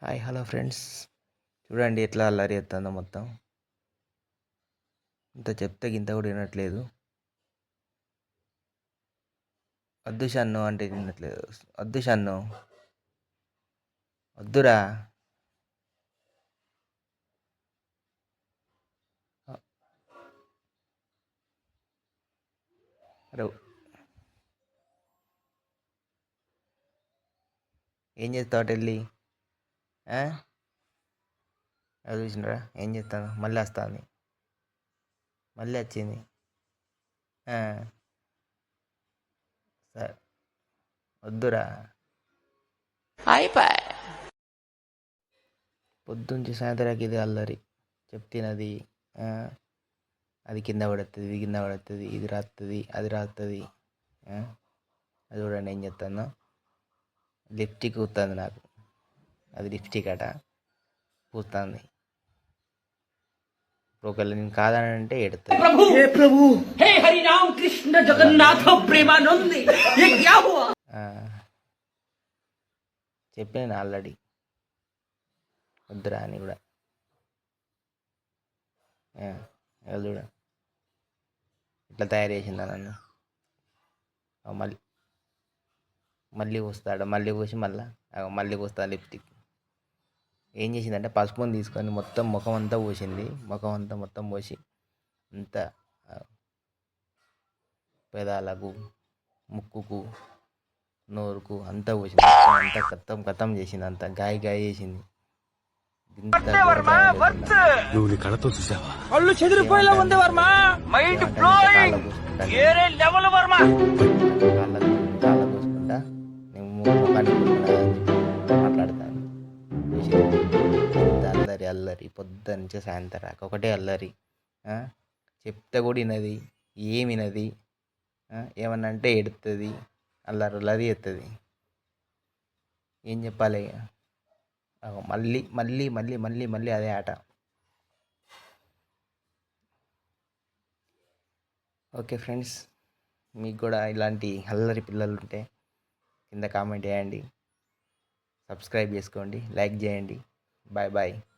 Hi hello friends, చూడండి ఎట్లా అల్లరి ఎత్తుందో మొత్తం. ఇంత చెప్తే గింత కూడా వినట్లేదు. వద్దు షన్ను అంటే వినట్లేదు. వద్దు షన్ను, వద్దురా. అరే ఏం చేస్తావు వెళ్ళి? అది చూసినరా ఏం చేస్తాను? మళ్ళీ వస్తుంది, మళ్ళీ వచ్చింది. సరే వద్దురా. అయిపోయి పొద్దుంచి సాయంత్రానికి ఇది అల్లరి చెప్తినది. అది కింద పడుతుంది, ఇది కింద పడుతుంది, ఇది రాస్తుంది, అది రాస్తుంది. అది చూడండి ఏం చెప్తాను. లిప్స్టిక్ పూస్తుంది నాకు, అది లిప్స్టిక్ అట పూస్తుంది. ఒకవేళ నేను కాదనంటే ఎడుతుంది. చెప్పాను ఆల్రెడీ వద్దురా అని కూడా. చూడ ఇట్లా తయారు చేసిందా నన్ను. మళ్ళీ మళ్ళీ పూస్తాడు, మళ్ళీ పూసి మళ్ళీ పూస్తా లిప్స్టిక్. ఏం చేసిందంటే పసుపుని తీసుకొని మొత్తం ముఖం అంతా పూసింది. ముఖం అంతా మొత్తం పోసి అంతా పెదాలకు, ముక్కుకు, నోరుకు అంతా పోసింది. అంతా కథం చేసింది, అంతా గాయ చేసింది. నువ్వు నీ కళ్ళతో చూసావా? కళ్ళు చెదిరిపోయేలా ఉంది వర్మ. Mind blowing. వేరే లెవెల్ వర్మ. కాళ్ళ చూసుకుంటా నేను ముఖాన్ని మాట్లాడతాను. అల్లరి అల్లరి పొద్దు నుంచి సాయంత్రం రాక ఒకటే అల్లరి. చెప్తే కూడా వినది, ఏమి వినది. ఏమన్నా అంటే ఎడుతుంది, అల్లరి అల్లరి ఎత్తుంది. ఏం చెప్పాలి? మళ్ళీ మళ్ళీ మళ్ళీ మళ్ళీ మళ్ళీ అదే ఆట. ఓకే ఫ్రెండ్స్, మీకు కూడా ఇలాంటి అల్లరి పిల్లలు ఉంటే కింద కామెంట్ చేయండి, సబ్స్క్రైబ్ చేసుకోండి, లైక్ చేయండి. Bye bye.